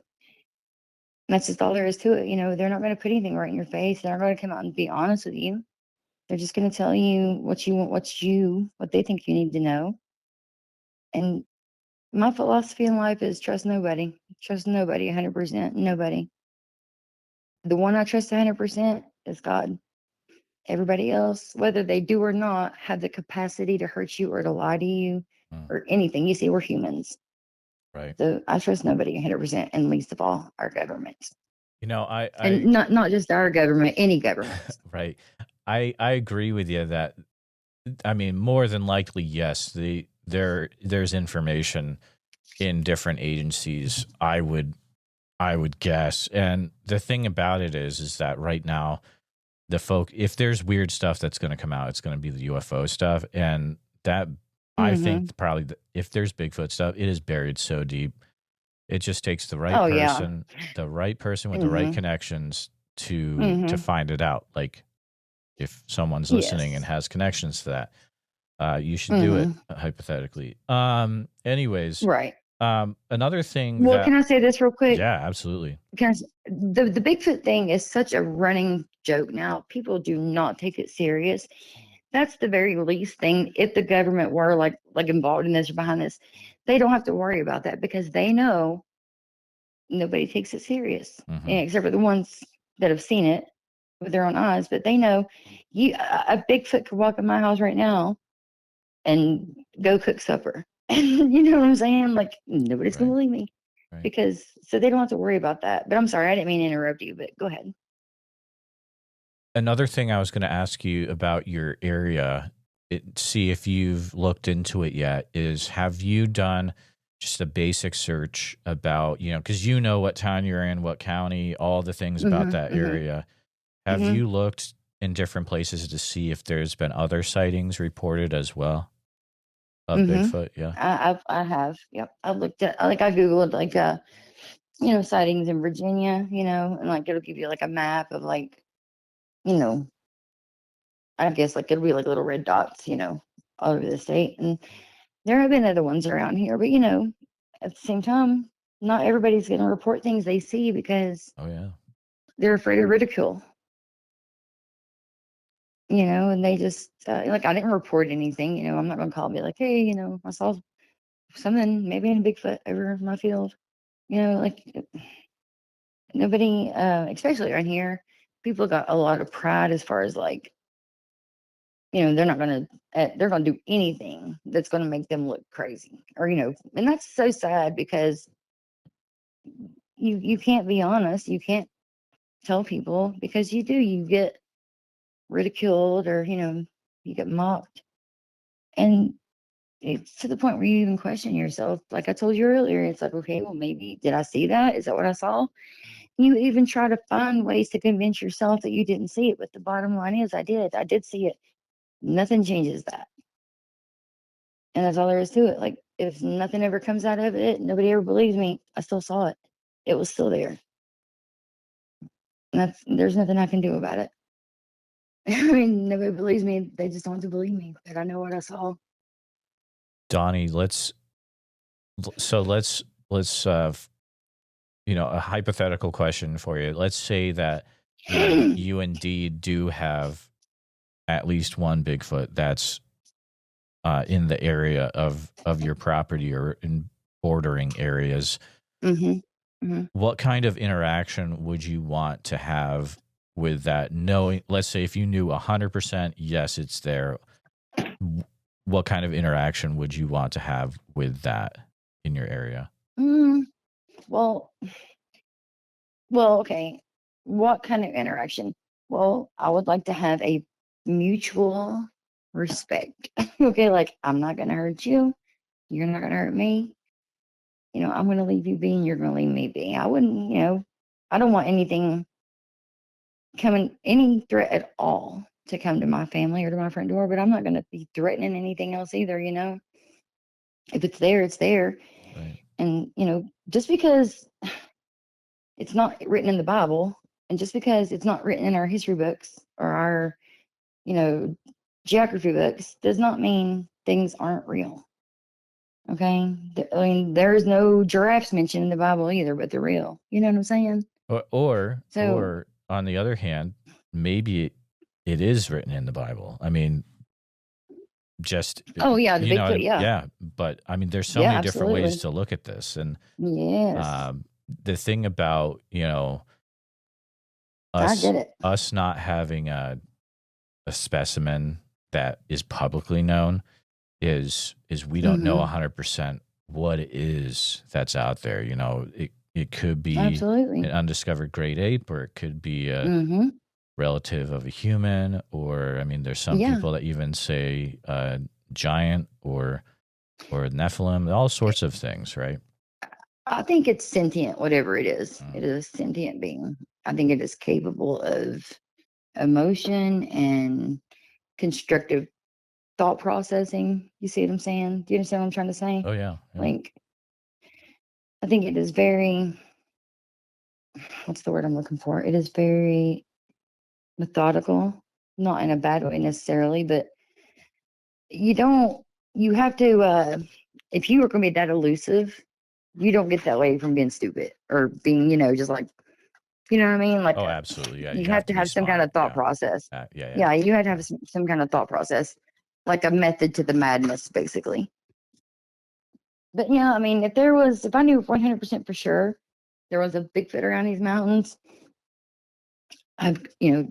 just all there is to it. They're not going to put anything right in your face. They're not going to come out and be honest with you. They're just going to tell you what you want, what they think you need to know. And my philosophy in life is trust nobody. Trust nobody, 100%. Nobody. The one I trust 100% is God. Everybody else, whether they do or not, have the capacity to hurt you or to lie to you or anything. You see, we're humans. Right. So I trust nobody 100%, and least of all our government. I not just our government, any government. Right. I agree with you that, I mean, more than likely, yes, there's information in different agencies, I would guess. And the thing about it is that right now, if there's weird stuff that's going to come out, it's going to be the UFO stuff. And that, I think probably if there's Bigfoot stuff, it is buried so deep. It just takes the right person, the right person with the right connections to find it out. Like if someone's listening and has connections to that, you should do it hypothetically. Anyways, right. Another thing. Well, can I say this real quick? Yeah, absolutely. The Bigfoot thing is such a running joke now. People do not take it serious. That's the very least thing. If the government were like involved in this or behind this, they don't have to worry about that because they know nobody takes it serious, except for the ones that have seen it with their own eyes. But they know a Bigfoot could walk in my house right now and go cook supper. You know what I'm saying? Like nobody's gonna believe me because so they don't have to worry about that. But I'm sorry, I didn't mean to interrupt you, but go ahead. Another thing I was going to ask you about your area, see if you've looked into it yet, is have you done just a basic search about, because you know what town you're in, what county, all the things about that area. Have you looked in different places to see if there's been other sightings reported as well? Of Bigfoot, yeah. I have. Yep. I've looked at I Googled sightings in Virginia, and like it'll give you like a map of like, I guess like it'll be like little red dots, all over the state. And there have been other ones around here, but at the same time, not everybody's gonna report things they see because they're afraid of ridicule. And they just like I didn't report anything, I'm not gonna call and be like, hey, I saw something maybe in a Bigfoot over my field. Like nobody, especially around here, people got a lot of pride as far as like, they're not gonna they're gonna do anything that's gonna make them look crazy or and that's so sad because you can't be honest, you can't tell people because you get ridiculed or you get mocked, and it's to the point where you even question yourself. Like I told you earlier, it's like, okay, well, maybe did I see that? Is that what I saw? You even try to find ways to convince yourself that you didn't see it, but the bottom line is I did see it. Nothing changes that, and that's all there is to it. Like if nothing ever comes out of it, nobody ever believes me, I still saw it. It was still there, and there's nothing I can do about it. I mean, nobody believes me. They just don't want to believe me that I know what I saw. Donnie, let's a hypothetical question for you. Let's say that you indeed do have at least one Bigfoot that's in the area of your property or in bordering areas. Mm-hmm. Mm-hmm. What kind of interaction would you want to have with that? Knowing, let's say, if you knew 100%, yes, it's there. What kind of interaction would you want to have with that in your area? Well, okay. What kind of interaction? Well, I would like to have a mutual respect. Okay, like I'm not gonna hurt you, you're not gonna hurt me. I'm gonna leave you be and you're gonna leave me be. I wouldn't, I don't want anything any threat at all to come to my family or to my front door, but I'm not gonna be threatening anything else either, If it's there, it's there. Right. And, just because it's not written in the Bible, and just because it's not written in our history books or our, geography books, does not mean things aren't real. Okay? I mean, there's no giraffes mentioned in the Bible either, but they're real. You know what I'm saying? Or on the other hand, maybe it is written in the Bible. I mean, just the Bigfoot, yeah. But I mean, there's so many different ways to look at this, and yes, the thing about I get it. us not having a specimen that is publicly known is we don't know 100% what it is that's out there. It could be absolutely an undiscovered great ape, or it could be a relative of a human, or I mean, there's some people that even say giant or Nephilim, all sorts of things, right? I think it's sentient, whatever it is. It is a sentient being. I think it is capable of emotion and constructive thought processing. You see what I'm saying? Do you understand what I'm trying to say? Oh, yeah. Like, I think it is very, what's the word I'm looking for? It is very methodical, not in a bad way necessarily, but you have to, if you were going to be that elusive, you don't get that way from being stupid or being, just like, you know what I mean? Like, oh, absolutely. Yeah. You have to have some kind of thought process. Yeah. You have to have some kind of thought process, like a method to the madness, basically. But yeah, I mean, if I knew 100% for sure there was a Bigfoot around these mountains,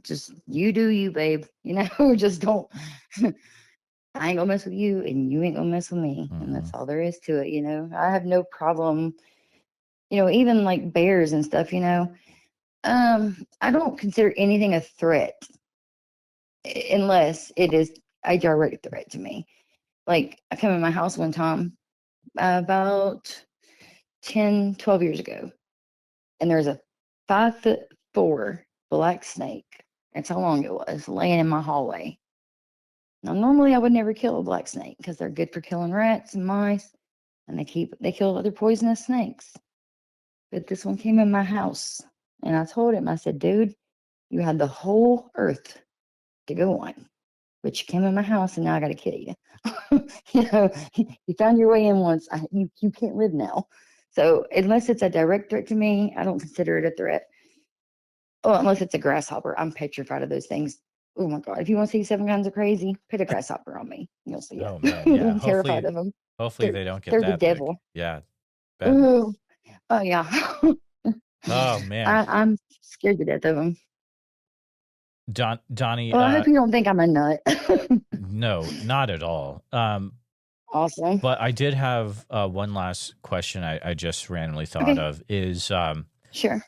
just you do you, babe. Just don't. I ain't gonna mess with you, and you ain't gonna mess with me, and that's all there is to it. I have no problem. Even like bears and stuff. I don't consider anything a threat unless it is a direct threat to me. Like, I come in my house one time about 10, 12 years ago, and there's a 5'4" black snake. That's how long it was, laying in my hallway. Now, normally I would never kill a black snake because they're good for killing rats and mice, and they kill other poisonous snakes. But this one came in my house, and I told him, I said, dude, you had the whole earth to go on, but you came in my house, and now I got to kill you. You found your way in once. You can't live now. So unless it's a direct threat to me, I don't consider it a threat. Oh, unless it's a grasshopper. I'm petrified of those things. Oh my God. If you want to see 7 kinds of crazy, put a grasshopper on me. You'll see it. Oh, man. Yeah. I'm terrified of them. Hopefully they don't get they're that the devil. big. Yeah. Oh yeah. Oh, man. I'm scared to death of them. Donnie. Well, I hope you don't think I'm a nut. No, not at all. Awesome. But I did have one last question I just randomly thought of is sure.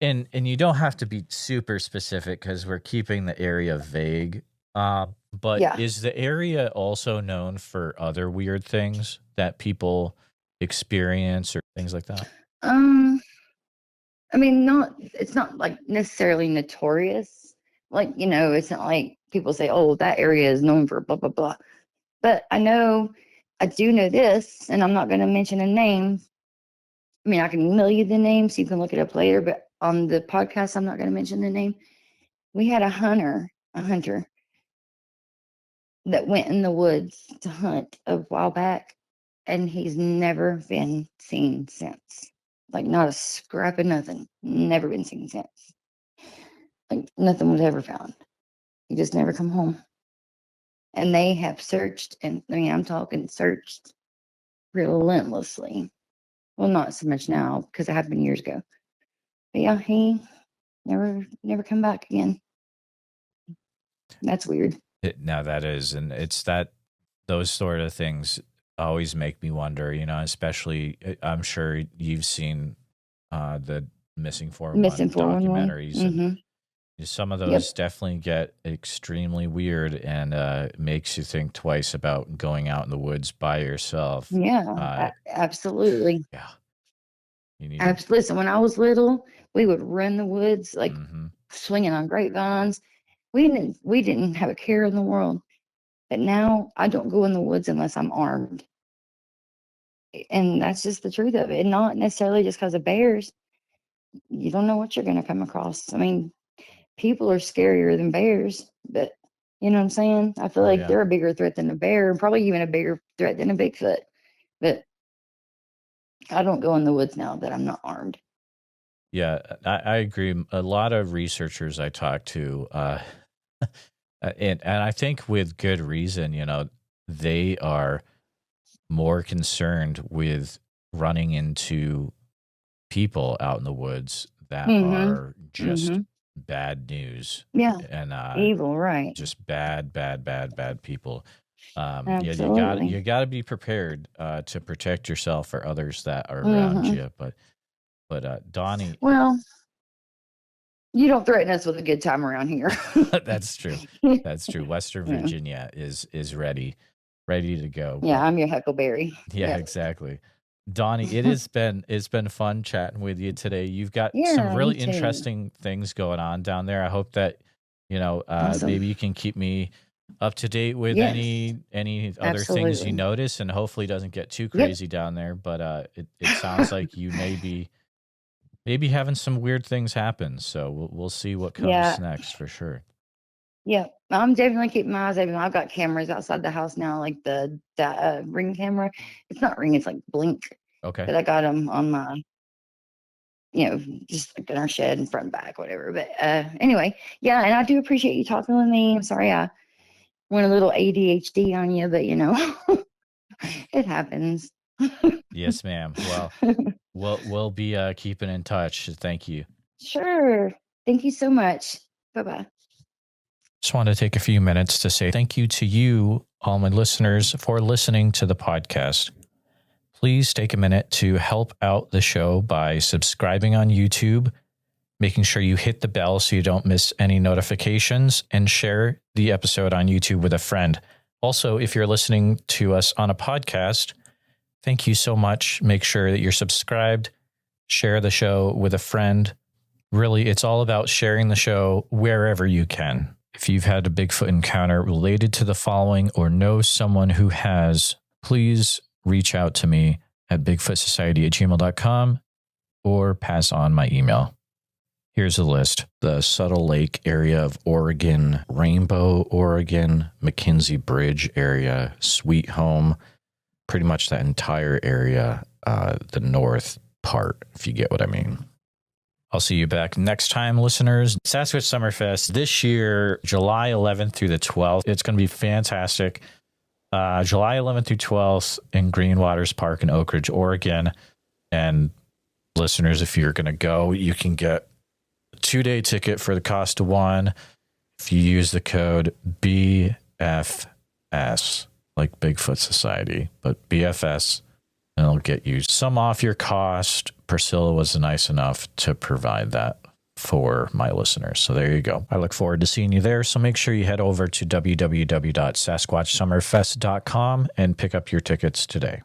And you don't have to be super specific because we're keeping the area vague. But is the area also known for other weird things that people experience or things like that? I mean, it's not like necessarily notorious. Like, it's not like people say, oh, that area is known for blah, blah, blah. But I do know this, and I'm not going to mention a name. I mean, I can email you the name so you can look it up later, but on the podcast, I'm not going to mention the name. We had a hunter a hunter that went in the woods to hunt a while back, and he's never been seen since. Like, not a scrap of nothing. Never been seen since. Like, nothing was ever found. He just never come home. And they have searched, and I mean, I'm talking searched relentlessly. Well, not so much now because it happened years ago. But yeah, he never come back again. That's weird. Now that is, and it's that those sort of things always make me wonder, you know, especially I'm sure you've seen the Missing 411 documentaries. And some of those definitely get extremely weird and makes you think twice about going out in the woods by yourself. Yeah, absolutely. Yeah. Listen, when I was little, we would run the woods like swinging on grapevines. We didn't have a care in the world. But now I don't go in the woods unless I'm armed. And that's just the truth of it. And not necessarily just because of bears. You don't know what you're going to come across. I mean, people are scarier than bears, but you know what I'm saying? I feel like they're a bigger threat than a bear, and probably even a bigger threat than a Bigfoot. But I don't go in the woods now that I'm not armed. Yeah, I agree. A lot of researchers I talk to, and I think with good reason, you know, they are more concerned with running into people out in the woods that are just bad news. Yeah. And evil, right. Just bad people. Absolutely. Yeah, you gotta be prepared to protect yourself or others that are around you. But Donnie, well, you don't threaten us with a good time around here. That's true. That's true. Western Virginia is ready to go. Yeah, I'm your Huckleberry. Yeah, exactly. Donnie, it's been fun chatting with you today. You've got some really interesting things going on down there. I hope that, you know, awesome. Maybe you can keep me up to date with any other things you notice, and hopefully it doesn't get too crazy down there. But it sounds like you may be having some weird things happen. So we'll see what comes next for sure. Yeah, I'm definitely keeping my eyes open. I've got cameras outside the house now, like the Ring camera. It's not Ring, it's like Blink. Okay. But I got them on my, you know, just like in our shed and front and back, whatever. But anyway, yeah, and I do appreciate you talking with me. I'm sorry I went a little ADHD on you, but you know, it happens. Yes, ma'am. Well, we'll be keeping in touch. Thank you. Sure. Thank you so much. Bye-bye. Just want to take a few minutes to say thank you to you, all my listeners, for listening to the podcast. Please take a minute to help out the show by subscribing on YouTube, making sure you hit the bell so you don't miss any notifications, and share the episode on YouTube with a friend. Also, if you're listening to us on a podcast, thank you so much. Make sure that you're subscribed, share the show with a friend. Really, it's all about sharing the show wherever you can. If you've had a Bigfoot encounter related to the following or know someone who has, please reach out to me at bigfootsociety@gmail.com or pass on my email. Here's a list: the Subtle Lake area of Oregon, Rainbow, Oregon, McKinsey Bridge area, Sweet Home, pretty much that entire area, the north part, if you get what I mean. I'll see you back next time, listeners. Sasquatch Summerfest this year, July 11th through the 12th. It's going to be fantastic. July 11th through 12th in Green Waters Park in Oak Ridge, Oregon. And listeners, if you're going to go, you can get a 2-day ticket for the cost of one if you use the code BFS, like Bigfoot Society, but BFS, and it'll get you some off your cost. Priscilla was nice enough to provide that for my listeners. So there you go. I look forward to seeing you there. So make sure you head over to www.sasquatchsummerfest.com and pick up your tickets today.